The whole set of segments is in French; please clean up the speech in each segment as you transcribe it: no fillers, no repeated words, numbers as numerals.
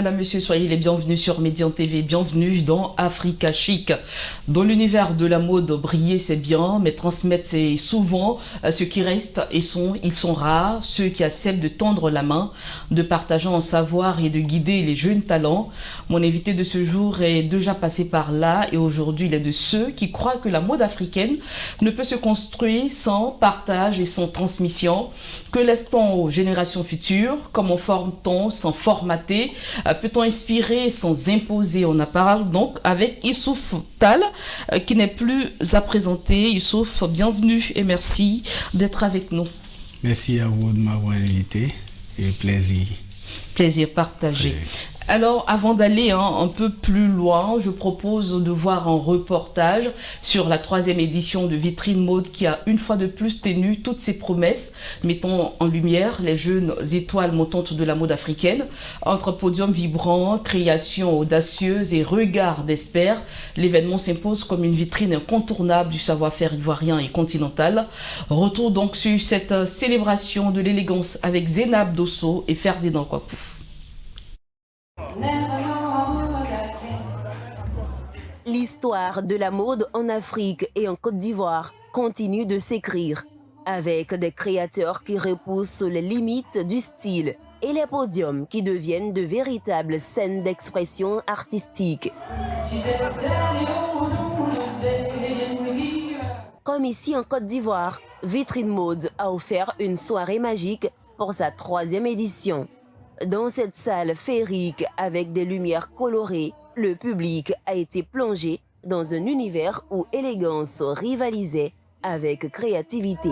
Madame, Monsieur, soyez les bienvenus sur Médian TV, bienvenue dans Africa Chic. Dans l'univers de la mode, briller c'est bien, mais transmettre c'est souvent. Ceux qui restent, ils sont rares, ceux qui acceptent de tendre la main, de partager en savoir et de guider les jeunes talents. Mon invité de ce jour est déjà passé par là et aujourd'hui il est de ceux qui croient que la mode africaine ne peut se construire sans partage et sans transmission. Que laisse-t-on aux générations futures? Comment forme-t-on sans formater? Peut-on inspirer sans imposer? On en parle donc avec Youssouf Tall qui n'est plus à présenter. Youssouf, bienvenue et merci d'être avec nous. Merci à vous de m'avoir invité et plaisir. Plaisir partagé. Alors, avant d'aller un peu plus loin, je propose de voir un reportage sur la 3e édition de Vitrine Mode qui a une fois de plus tenu toutes ses promesses, mettant en lumière les jeunes étoiles montantes de la mode africaine. Entre podiums vibrants, créations audacieuses et regards d'experts, l'événement s'impose comme une vitrine incontournable du savoir-faire ivoirien et continental. Retour donc sur cette célébration de l'élégance avec Zénab Dosso et Ferdinand Kwapou. L'histoire de la mode en Afrique et en Côte d'Ivoire continue de s'écrire, avec des créateurs qui repoussent les limites du style et les podiums qui deviennent de véritables scènes d'expression artistique. Comme ici en Côte d'Ivoire, Vitrine Mode a offert une soirée magique pour sa 3e édition. Dans cette salle féerique avec des lumières colorées, le public a été plongé dans un univers où élégance rivalisait avec créativité.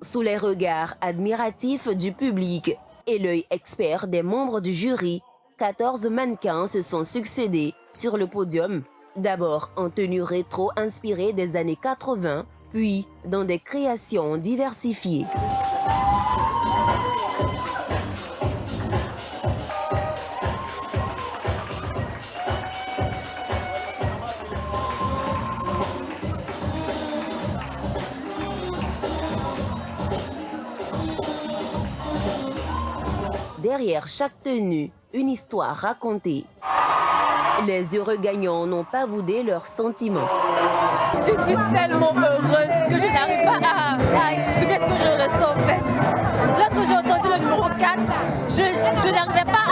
Sous les regards admiratifs du public et l'œil expert des membres du jury, 14 mannequins se sont succédés sur le podium, d'abord en tenue rétro inspirée des années 80, puis dans des créations diversifiées. Derrière chaque tenue, une histoire racontée. Les heureux gagnants n'ont pas boudé leurs sentiments. Je suis tellement heureuse que je n'arrive pas à exprimer ce que je ressens en fait. Lorsque j'ai entendu le numéro 4, je n'arrivais pas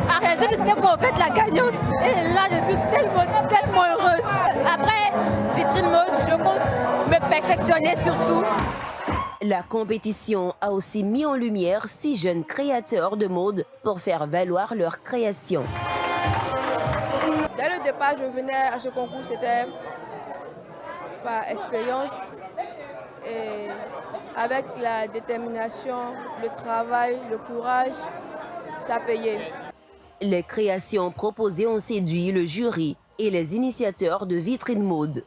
à réaliser que c'était moi en fait la gagnante. Et là, je suis tellement heureuse. Après Vitrine Mode, je compte me perfectionner surtout. La compétition a aussi mis en lumière 6 jeunes créateurs de mode pour faire valoir leur création. Dès le départ, je venais à ce concours, c'était par expérience et avec la détermination, le travail, le courage, ça payait. Les créations proposées ont séduit le jury et les initiateurs de Vitrine Mode.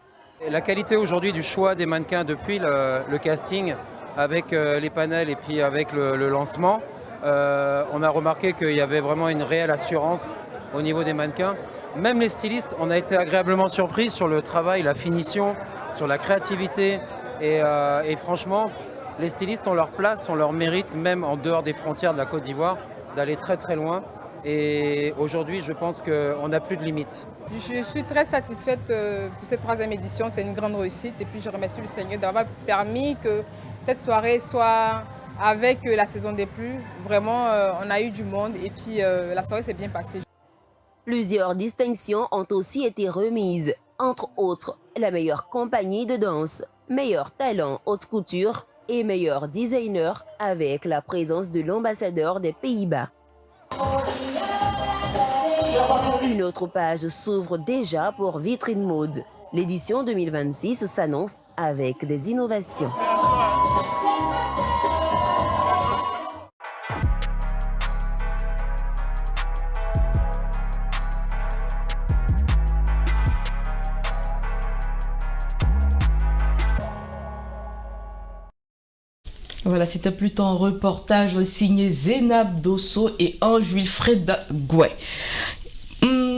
La qualité aujourd'hui du choix des mannequins depuis le casting, avec les panels et puis avec le lancement, on a remarqué qu'il y avait vraiment une réelle assurance au niveau des mannequins. Même les stylistes, on a été agréablement surpris sur le travail, la finition, sur la créativité. Et franchement, les stylistes ont leur place, ont leur mérite, même en dehors des frontières de la Côte d'Ivoire, d'aller très très loin. Et aujourd'hui, je pense qu'on n'a plus de limites. Je suis très satisfaite pour cette 3e édition, c'est une grande réussite. Et puis je remercie le Seigneur d'avoir permis que cette soirée soit avec la saison des pluies. Vraiment, on a eu du monde et puis la soirée s'est bien passée. Plusieurs distinctions ont aussi été remises, entre autres la meilleure compagnie de danse, meilleur talent haute couture et meilleur designer avec la présence de l'ambassadeur des Pays-Bas. Une autre page s'ouvre déjà pour Vitrine Mode. L'édition 2026 s'annonce avec des innovations. Voilà, c'était plutôt un reportage signé Zénab Dosso et Ange Wilfred Gouet.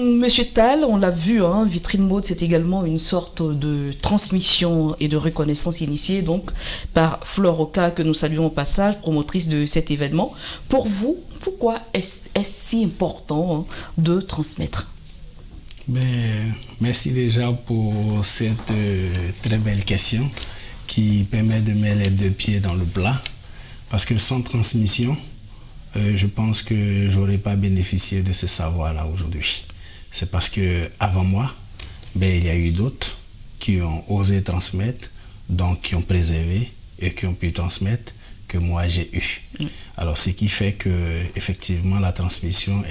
Monsieur Tal, on l'a vu, Vitrine Mode, c'est également une sorte de transmission et de reconnaissance initiée donc par Flore Oka, que nous saluons au passage, promotrice de cet événement. Pour vous, pourquoi est-ce si important de transmettre? Merci déjà pour cette très belle question qui permet de mettre les deux pieds dans le plat. Parce que sans transmission, je pense que j'aurais pas bénéficié de ce savoir-là aujourd'hui. C'est parce que avant moi, il y a eu d'autres qui ont osé transmettre, donc qui ont préservé et qui ont pu transmettre que moi j'ai eu. Alors ce qui fait que effectivement la transmission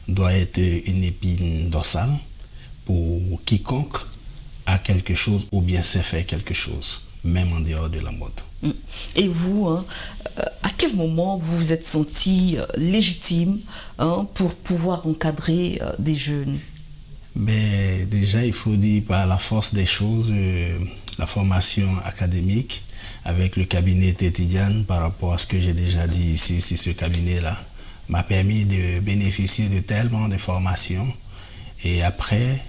doit être une épine dorsale pour quiconque a quelque chose ou bien sait faire quelque chose, même en dehors de la mode. Et vous, à quel moment vous vous êtes senti légitime pour pouvoir encadrer des jeunes? Déjà, il faut dire par la force des choses, la formation académique avec le cabinet Tétidiane par rapport à ce que j'ai déjà dit ici sur ce cabinet-là m'a permis de bénéficier de tellement de formations. Et après,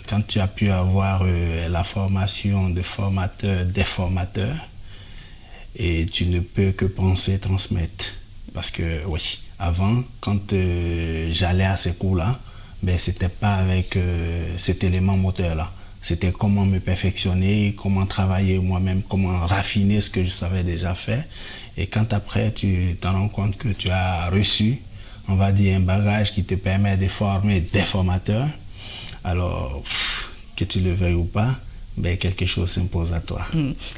quand tu as pu avoir la formation de formateur, des formateurs, et tu ne peux que penser transmettre. Parce que, oui, avant, quand j'allais à ces cours-là, c'était pas avec cet élément moteur-là. C'était comment me perfectionner, comment travailler moi-même, comment raffiner ce que je savais déjà faire. Et quand après, tu t'en rends compte que tu as reçu, on va dire, un bagage qui te permet de former des formateurs, alors, que tu le veuilles ou pas, quelque chose s'impose à toi.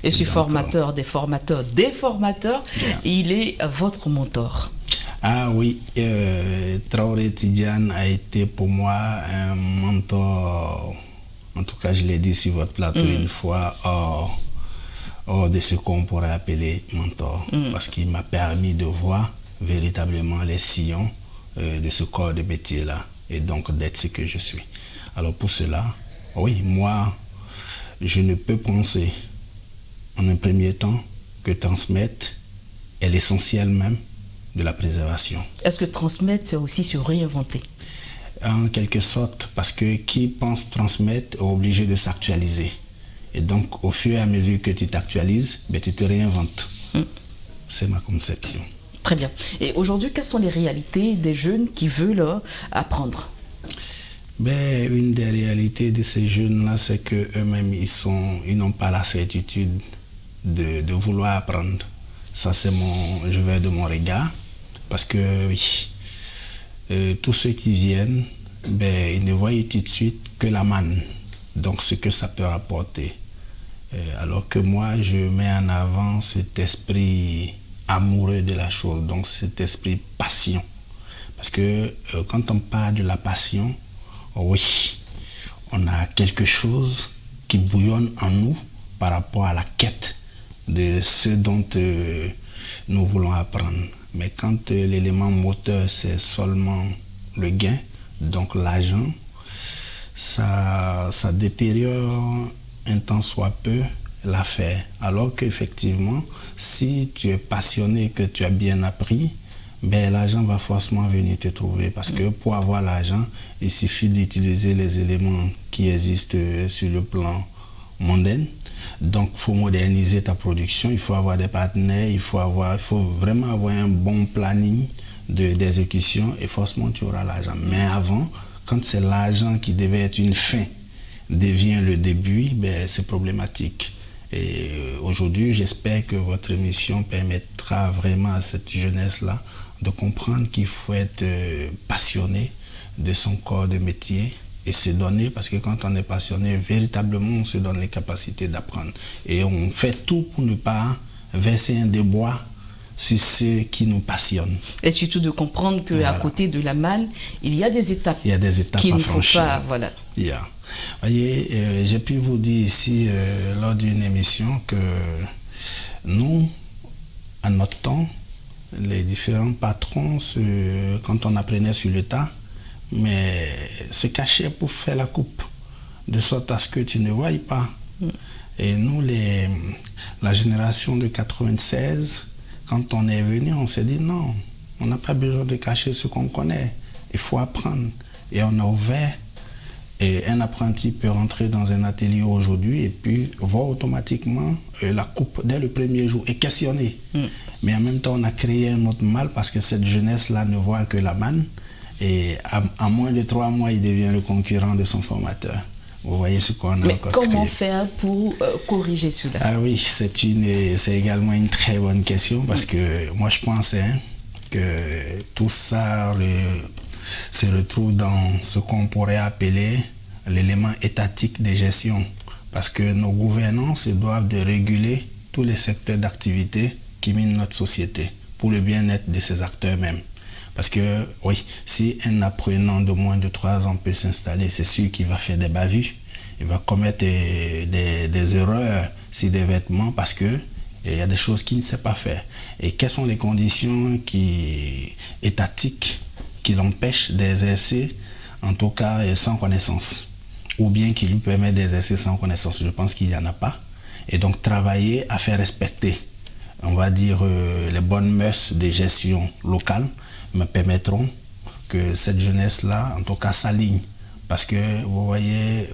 Et ce formateur des formateurs, il est votre mentor. Ah oui, Traoré Tidiane a été pour moi un mentor. En tout cas, je l'ai dit sur votre plateau une fois, hors de ce qu'on pourrait appeler mentor. Parce qu'il m'a permis de voir véritablement les sillons de ce corps de métier-là. Et donc d'être ce que je suis. Alors pour cela, oui, moi, je ne peux penser en un premier temps que transmettre est l'essentiel même de la préservation. Est-ce que transmettre, c'est aussi se réinventer? En quelque sorte, parce que qui pense transmettre est obligé de s'actualiser. Et donc, au fur et à mesure que tu t'actualises, tu te réinventes. C'est ma conception. Très bien. Et aujourd'hui, quelles sont les réalités des jeunes qui veulent apprendre? Une des réalités de ces jeunes-là, c'est qu'eux-mêmes, ils n'ont pas la certitude de vouloir apprendre. Ça, je vais de mon regard. Parce que, oui, tous ceux qui viennent, ils ne voient tout de suite que la manne. Donc, ce que ça peut rapporter. Alors que moi, je mets en avant cet esprit amoureux de la chose. Donc, cet esprit passion. Parce que quand on parle de la passion, oui, on a quelque chose qui bouillonne en nous par rapport à la quête de ce dont nous voulons apprendre. Mais quand l'élément moteur, c'est seulement le gain, donc l'argent, ça détériore un tant soit peu l'affaire. Alors qu'effectivement, si tu es passionné, que tu as bien appris, l'argent va forcément venir te trouver. Parce que pour avoir l'argent, il suffit d'utiliser les éléments qui existent sur le plan mondain. Donc, il faut moderniser ta production, il faut avoir des partenaires, il faut vraiment avoir un bon planning d'exécution et forcément tu auras l'argent. Mais avant, quand c'est l'argent qui devait être une fin, devient le début, c'est problématique. Et aujourd'hui, j'espère que votre émission permettra vraiment à cette jeunesse-là de comprendre qu'il faut être passionné de son corps de métier et se donner, parce que quand on est passionné, véritablement, on se donne les capacités d'apprendre. Et on fait tout pour ne pas verser un débois sur ce qui nous passionne. Et surtout de comprendre qu'à côté de la manne, il y a des étapes, qu'il ne faut pas. Voilà. Voyez, j'ai pu vous dire ici, lors d'une émission, que nous, à notre temps, les différents patrons, quand on apprenait sur le tas, mais se cachaient pour faire la coupe, de sorte à ce que tu ne voyes pas. Et nous, la génération de 96, quand on est venu, on s'est dit non, on n'a pas besoin de cacher ce qu'on connaît, il faut apprendre. Et on a ouvert, et un apprenti peut rentrer dans un atelier aujourd'hui et puis voir automatiquement la coupe dès le premier jour et questionner. Mais en même temps, on a créé un autre mal parce que cette jeunesse-là ne voit que la manne. Et à moins de 3 mois, il devient le concurrent de son formateur. Vous voyez ce qu'on a Mais encore comment créé. faire pour corriger cela? Ah oui, c'est également une très bonne question parce que moi je pense que tout ça se retrouve dans ce qu'on pourrait appeler l'élément étatique de gestion. Parce que nos gouvernants se doivent de réguler tous les secteurs d'activité qui minent notre société pour le bien-être de ces acteurs même. Parce que, oui, si un apprenant de moins de 3 ans peut s'installer, c'est sûr qu'il va faire des bavures. Il va commettre des erreurs sur des vêtements parce qu'il y a des choses qu'il ne sait pas faire. Et quelles sont les conditions étatiques qui l'empêchent d'exercer, en tout cas sans connaissance, ou bien qui lui permettent d'exercer sans connaissance? Je pense qu'il n'y en a pas. Et donc travailler à faire respecter, on va dire, les bonnes mœurs de gestion locale me permettront que cette jeunesse-là, en tout cas, s'aligne. Parce que, vous voyez,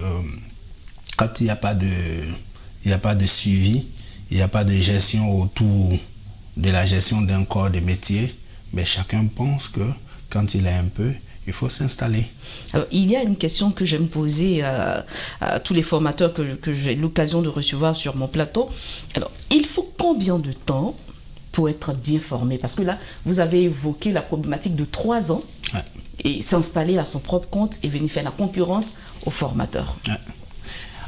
quand il n'y a pas de suivi, il n'y a pas de gestion autour de la gestion d'un corps de métier, mais chacun pense que quand il a un peu, il faut s'installer. Alors, il y a une question que j'aime poser à tous les formateurs que j'ai l'occasion de recevoir sur mon plateau. Alors, il faut combien de temps pour être bien formé? Parce que là, vous avez évoqué la problématique de 3 ans et s'installer à son propre compte et venir faire la concurrence aux formateurs.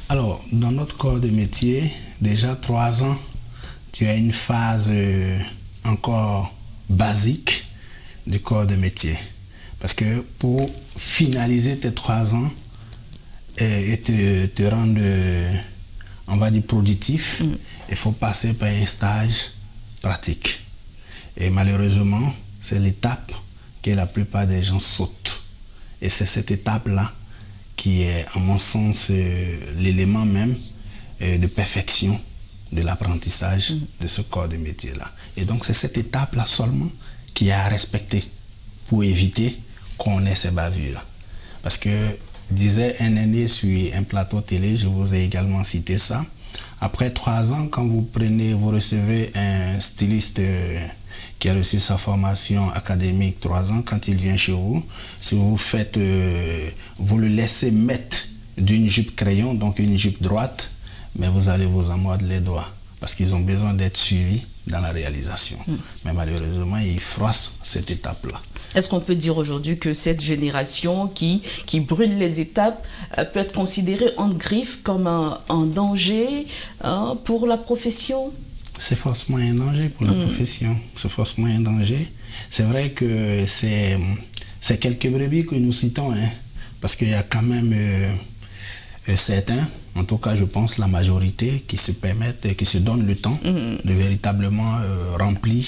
Alors, dans notre corps de métier, déjà 3 ans, tu as une phase encore basique du corps de métier. Parce que pour finaliser tes 3 ans et te rendre, on va dire, productif, il faut passer par un stage pratique. Et malheureusement, c'est l'étape que la plupart des gens sautent. Et c'est cette étape-là qui est, à mon sens, l'élément même de perfection de l'apprentissage de ce corps de métier-là. Et donc, c'est cette étape-là seulement qui est à respecter pour éviter qu'on ait ces bavures-là. Parce que, disait un aîné sur un plateau télé, je vous ai également cité ça, après 3 ans, quand vous recevez un styliste qui a reçu sa formation académique 3 ans, quand il vient chez vous, si vous faites, vous le laissez mettre d'une jupe crayon, donc une jupe droite, mais vous allez vous en mordre les doigts parce qu'ils ont besoin d'être suivis dans la réalisation. Mais malheureusement, ils froissent cette étape-là. Est-ce qu'on peut dire aujourd'hui que cette génération qui brûle les étapes peut être considérée en griffe comme un danger pour la profession? C'est forcément un danger pour la profession. C'est forcément un danger. C'est vrai que c'est quelques brebis que nous citons, parce qu'il y a quand même certains, en tout cas je pense la majorité, qui se permettent, qui se donnent le temps de véritablement remplir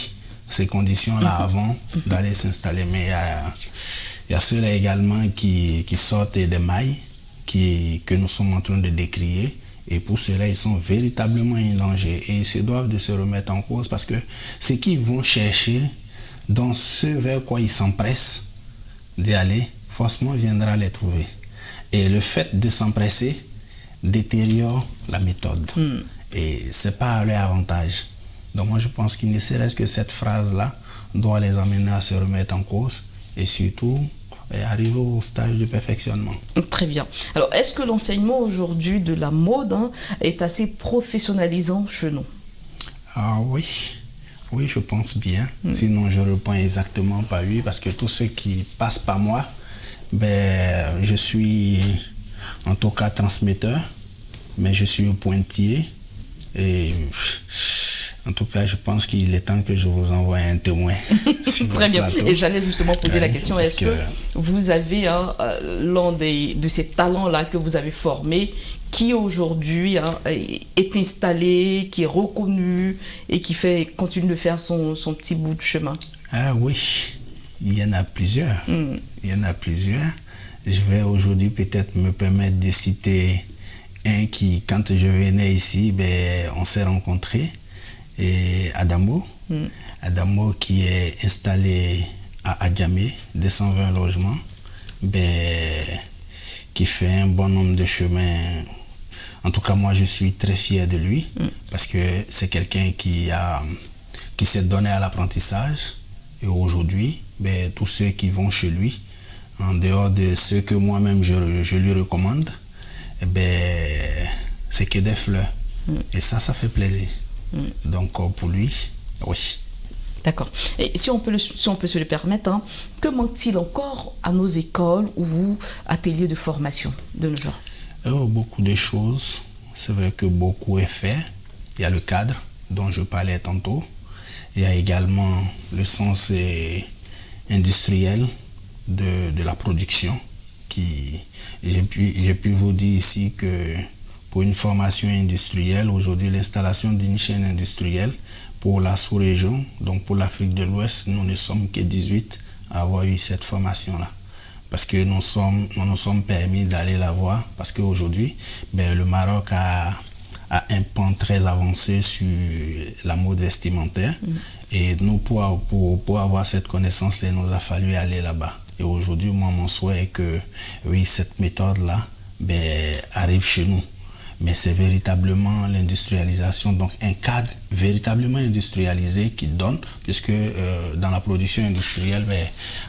ces conditions-là avant d'aller s'installer. Mais il y a ceux-là également qui sortent des mailles que nous sommes en train de décrier. Et pour cela, ils sont véritablement en danger. Et ils se doivent de se remettre en cause parce que ce qu'ils vont chercher, dans ce vers quoi ils s'empressent d'y aller, forcément viendra les trouver. Et le fait de s'empresser détériore la méthode. Et ce n'est pas à leur avantage. Donc moi je pense qu'il ne serait-ce que cette phrase-là doit les amener à se remettre en cause et surtout arriver au stage de perfectionnement. Très bien. Alors est-ce que l'enseignement aujourd'hui de la mode est assez professionnalisant chez nous? Ah oui, je pense bien. Sinon je réponds exactement pas oui parce que tous ceux qui passent par moi, je suis en tout cas transmetteur, mais je suis pointillé et en tout cas, je pense qu'il est temps que je vous envoie un témoin. Très bien. Et j'allais justement poser la question, est-ce que vous avez l'un de ces talents-là que vous avez formés qui aujourd'hui est installé, qui est reconnu et qui continue de faire son petit bout de chemin? Ah oui, il y en a plusieurs. Il y en a plusieurs. Je vais aujourd'hui peut-être me permettre de citer un qui, quand je venais ici, on s'est rencontrés. Et Adamo qui est installé à Adjamé, 220 logements, qui fait un bon nombre de chemins. En tout cas, moi, je suis très fier de lui parce que c'est quelqu'un qui s'est donné à l'apprentissage. Et aujourd'hui, tous ceux qui vont chez lui, en dehors de ceux que moi-même je lui recommande, c'est que des fleurs. Et ça fait plaisir. Donc, pour lui, oui. D'accord. Et si on peut se le permettre, hein, que manque-t-il encore à nos écoles ou ateliers de formation de nos jours? Beaucoup de choses. C'est vrai que beaucoup est fait. Il y a le cadre dont je parlais tantôt. Il y a également le sens industriel de la production. J'ai pu vous dire ici que pour une formation industrielle, aujourd'hui l'installation d'une chaîne industrielle pour la sous-région, donc pour l'Afrique de l'Ouest, nous ne sommes que 18 à avoir eu cette formation-là. Parce que nous nous sommes permis d'aller la voir, parce qu'aujourd'hui, le Maroc a un pan très avancé sur la mode vestimentaire. Et nous, pour avoir cette connaissance-là, il nous a fallu aller là-bas. Et aujourd'hui, moi, mon souhait est que, oui, cette méthode-là arrive chez nous. Mais c'est véritablement l'industrialisation, donc un cadre véritablement industrialisé qui donne, puisque dans la production industrielle,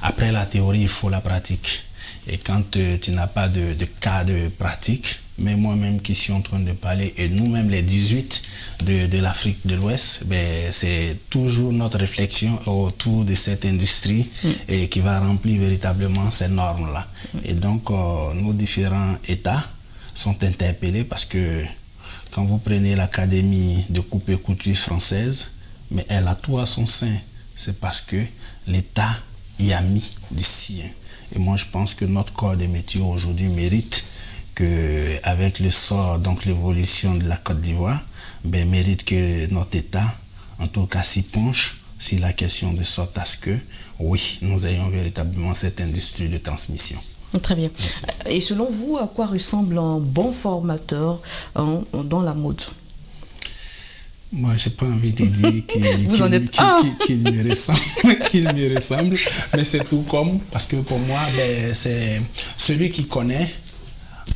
après la théorie, il faut la pratique. Et quand tu n'as pas de cadre pratique, mais moi-même qui suis en train de parler, et nous-mêmes les 18 de l'Afrique de l'Ouest, c'est toujours notre réflexion autour de cette industrie et qui va remplir véritablement ces normes-là. Et donc, nos différents États sont interpellés parce que quand vous prenez l'Académie de coupe et couture française, mais elle a tout à son sein. C'est parce que l'État y a mis du sien. Et moi, je pense que notre corps des métiers aujourd'hui mérite que, avec le sort, donc l'évolution de la Côte d'Ivoire, mérite que notre État, en tout cas, s'y penche sur la question de sorte à ce que, oui, nous ayons véritablement cette industrie de transmission. Très bien. Merci. Et selon vous, à quoi ressemble un bon formateur dans la mode? Moi, je n'ai pas envie de dire qu'il me ressemble, mais c'est tout comme, parce que pour moi, c'est celui qui connaît,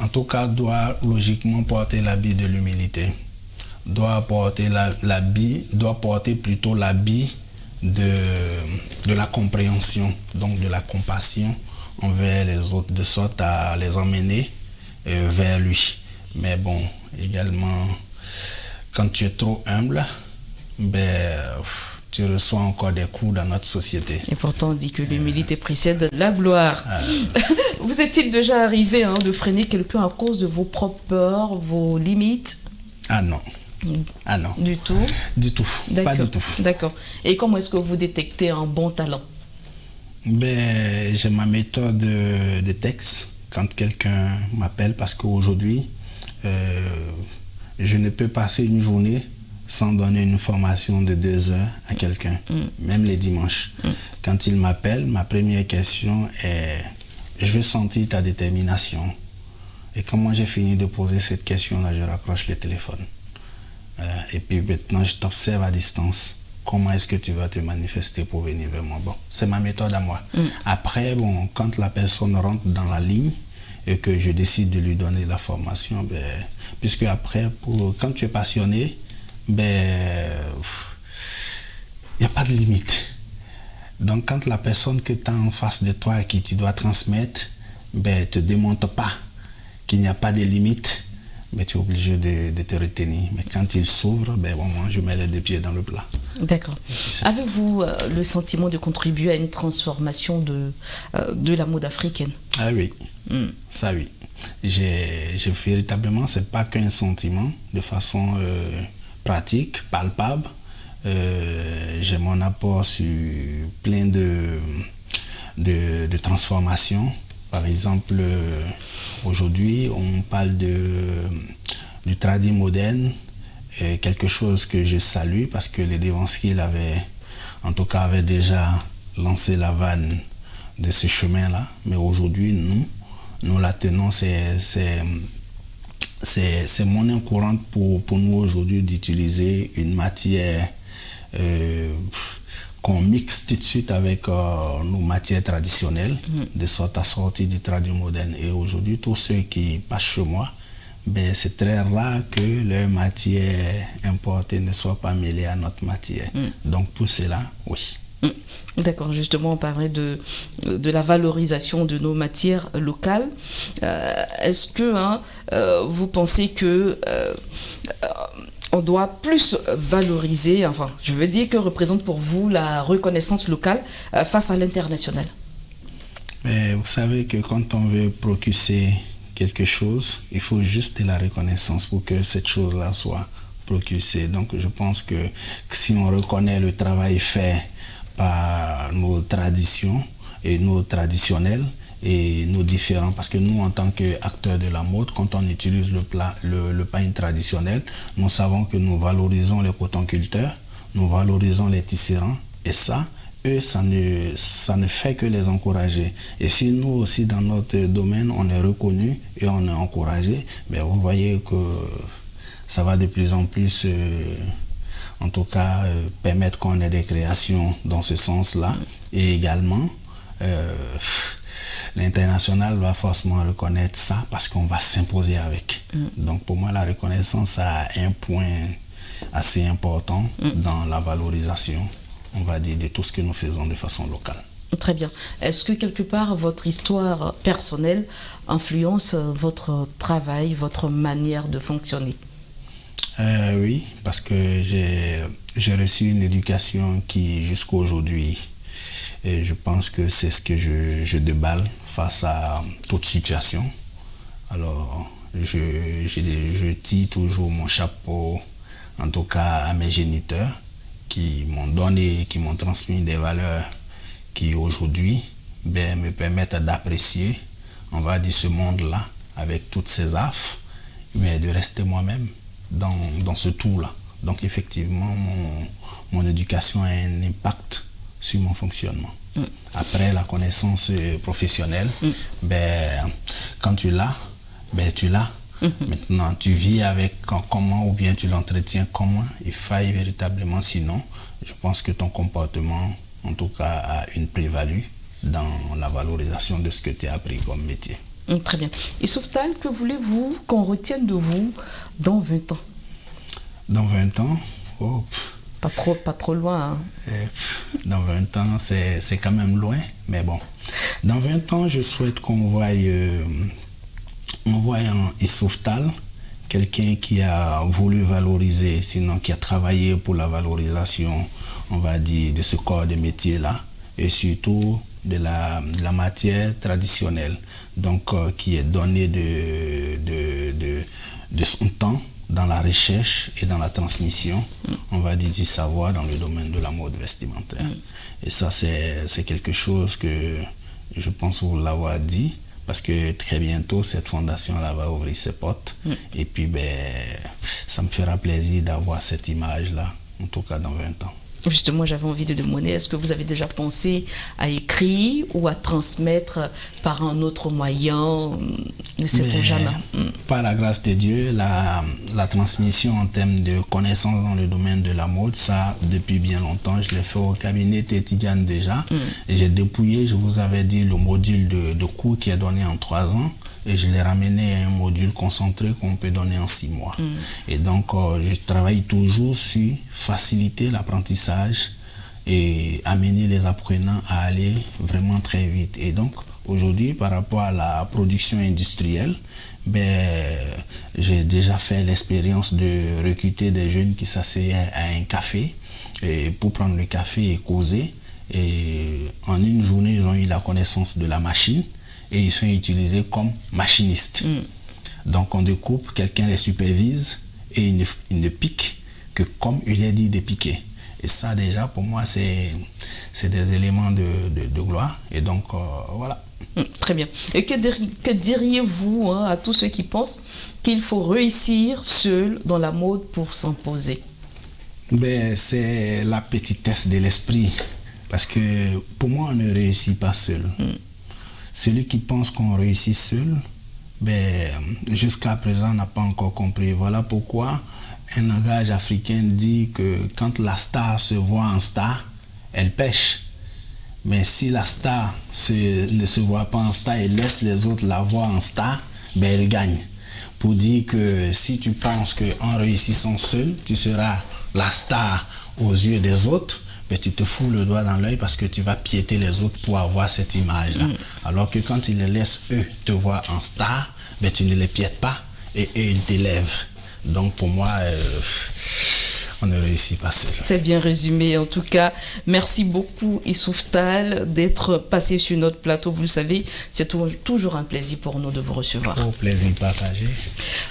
en tout cas, doit logiquement porter l'habit de l'humilité, doit porter plutôt l'habit de la compréhension, donc de la compassion envers les autres, de sorte à les emmener vers lui. Mais bon, également, quand tu es trop humble, tu reçois encore des coups dans notre société. Et pourtant, on dit que l'humilité précède la gloire. Vous est-il déjà arrivé de freiner quelqu'un à cause de vos propres peurs, vos limites? Ah non. Ah non. Du tout? Du tout. Pas du tout. D'accord. Et comment est-ce que vous détectez un bon talent? J'ai ma méthode de texte quand quelqu'un m'appelle, parce qu'aujourd'hui, je ne peux passer une journée sans donner une formation de 2 heures à quelqu'un, même les dimanches. Quand il m'appelle, ma première question est: je veux sentir ta détermination. Et quand moi j'ai fini de poser cette question-là, je raccroche le téléphone. Et puis maintenant, je t'observe à distance. Comment est-ce que tu vas te manifester pour venir vers moi? Bon, c'est ma méthode à moi. Après, quand la personne rentre dans la ligne et que je décide de lui donner la formation, puisque après, quand tu es passionné, il n'y a pas de limite. Donc, quand la personne que tu as en face de toi et qui tu dois transmettre, te démontre pas qu'il n'y a pas de limite, tu es obligé de te retenir. Mais quand il s'ouvre, moi, je mets les 2 pieds dans le plat. D'accord. Avez-vous le sentiment de contribuer à une transformation de la mode africaine? Ah oui, ça oui. J'ai véritablement, c'est pas qu'un sentiment, de façon pratique, palpable. J'ai mon apport sur plein de transformations. Par exemple, aujourd'hui, on parle du tradi moderne, quelque chose que je salue parce que les Devanski avaient déjà lancé la vanne de ce chemin-là. Mais aujourd'hui, nous la tenons, c'est monnaie courante pour nous aujourd'hui d'utiliser une matière, qu'on mixe tout de suite avec nos matières traditionnelles, de sorte à sortir du tradi moderne. Et aujourd'hui, tous ceux qui passent chez moi, ben, c'est très rare que leur matière importée ne soit pas mêlée à notre matière. Donc pour cela, oui. D'accord, justement, on parlait de la valorisation de nos matières locales. Est-ce que vous pensez que on doit plus valoriser, enfin, je veux dire, que représente pour vous la reconnaissance locale face à l'international? Mais vous savez que quand on veut procurer quelque chose, il faut juste de la reconnaissance pour que cette chose-là soit procurée. Donc je pense que si on reconnaît le travail fait par nos traditions et nos traditionnels et nos différents, parce que nous en tant qu'acteurs de la mode, quand on utilise le pain traditionnel, nous savons que nous valorisons les cotonculteurs, nous valorisons les tisserands, et ça, eux, ça ne fait que les encourager. Et si nous aussi dans notre domaine on est reconnu et on est encouragé, ben vous voyez que ça va de plus en plus en tout cas permettre qu'on ait des créations dans ce sens-là. Et également l'international va forcément reconnaître ça parce qu'on va s'imposer avec. Donc pour moi la reconnaissance a un point assez important dans la valorisation, on va dire, de tout ce que nous faisons de façon locale. Très bien. Est-ce que quelque part votre histoire personnelle influence votre travail, votre manière de fonctionner? Oui, parce que j'ai reçu une éducation qui, jusqu'à aujourd'hui, et je pense que c'est ce que je déballe face à toute situation. Alors, je tire toujours mon chapeau, en tout cas à mes géniteurs, qui m'ont donné, qui m'ont transmis des valeurs qui, aujourd'hui, ben, me permettent d'apprécier, on va dire, ce monde-là, avec toutes ses affres, mais de rester moi-même dans ce tout-là. Donc effectivement, mon éducation a un impact sur mon fonctionnement. Après la connaissance professionnelle, ben, quand tu l'as, ben, tu l'as. Maintenant, tu vis avec comment, ou bien tu l'entretiens comment, il faille véritablement, sinon, je pense que ton comportement, en tout cas, a une plus-value dans la valorisation de ce que tu as appris comme métier. Très bien. Et Sauvetal, que voulez-vous qu'on retienne de vous dans 20 ans? Dans 20 ans, oh, pas trop loin. Hein. Dans 20 ans, c'est quand même loin, mais bon. Dans 20 ans, je souhaite qu'on voie en Sauvetal quelqu'un qui a voulu valoriser, sinon qui a travaillé pour la valorisation, on va dire, de ce corps de métier-là, et surtout de la matière traditionnelle, donc qui est donné de son temps dans la recherche et dans la transmission, on va dire, du savoir dans le domaine de la mode vestimentaire. Et ça, c'est quelque chose que je pense vous l'avoir dit, parce que très bientôt, cette fondation-là va ouvrir ses portes. Et puis, ben, ça me fera plaisir d'avoir cette image-là, en tout cas dans 20 ans. Justement, j'avais envie de demander, est-ce que vous avez déjà pensé à écrire ou à transmettre par un autre moyen? Ne sait-on jamais. Par la grâce de Dieu, la transmission en termes de connaissances dans le domaine de la mode, ça, depuis bien longtemps, je l'ai fait au cabinet Tétidiane déjà. Et j'ai dépouillé, je vous avais dit, le module de cours qui est donné en 3 ans. Et je l'ai ramené à un module concentré qu'on peut donner en 6 mois. Et donc, je travaille toujours sur faciliter l'apprentissage et amener les apprenants à aller vraiment très vite. Et donc, aujourd'hui, par rapport à la production industrielle, ben, j'ai déjà fait l'expérience de recruter des jeunes qui s'asseyaient à un café et pour prendre le café et causer. Et en une journée, ils ont eu la connaissance de la machine. Et ils sont utilisés comme machinistes. Donc on découpe, quelqu'un les supervise et il ne pique que comme il est dit de piquer. Et ça déjà pour moi c'est des éléments de gloire. Et donc voilà. Très bien. Et que diriez-vous à tous ceux qui pensent qu'il faut réussir seul dans la mode pour s'imposer? Ben, c'est la petitesse de l'esprit. Parce que pour moi on ne réussit pas seul. Celui qui pense qu'on réussit seul, ben, jusqu'à présent n'a pas encore compris. Voilà pourquoi un langage africain dit que quand la star se voit en star, elle pêche. Mais si la star ne se voit pas en star et laisse les autres la voir en star, ben elle gagne. Pour dire que si tu penses qu'en réussissant seul, tu seras la star aux yeux des autres, ben tu te fous le doigt dans l'œil parce que tu vas piéter les autres pour avoir cette image-là. Alors que quand ils les laissent eux te voir en star, ben tu ne les piètes pas et eux ils t'élèvent. Donc pour moi, on ne réussit pas seul. C'est bien résumé en tout cas. Merci beaucoup Issouf Tall d'être passé sur notre plateau. Vous le savez, c'est toujours un plaisir pour nous de vous recevoir. Au plaisir partagé.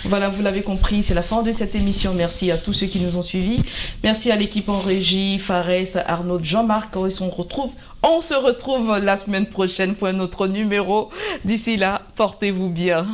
Voilà, vous l'avez compris, c'est la fin de cette émission. Merci à tous ceux qui nous ont suivis. Merci à l'équipe en régie, Fares, Arnaud, Jean-Marc. On se retrouve la semaine prochaine pour un autre numéro. D'ici là, portez-vous bien.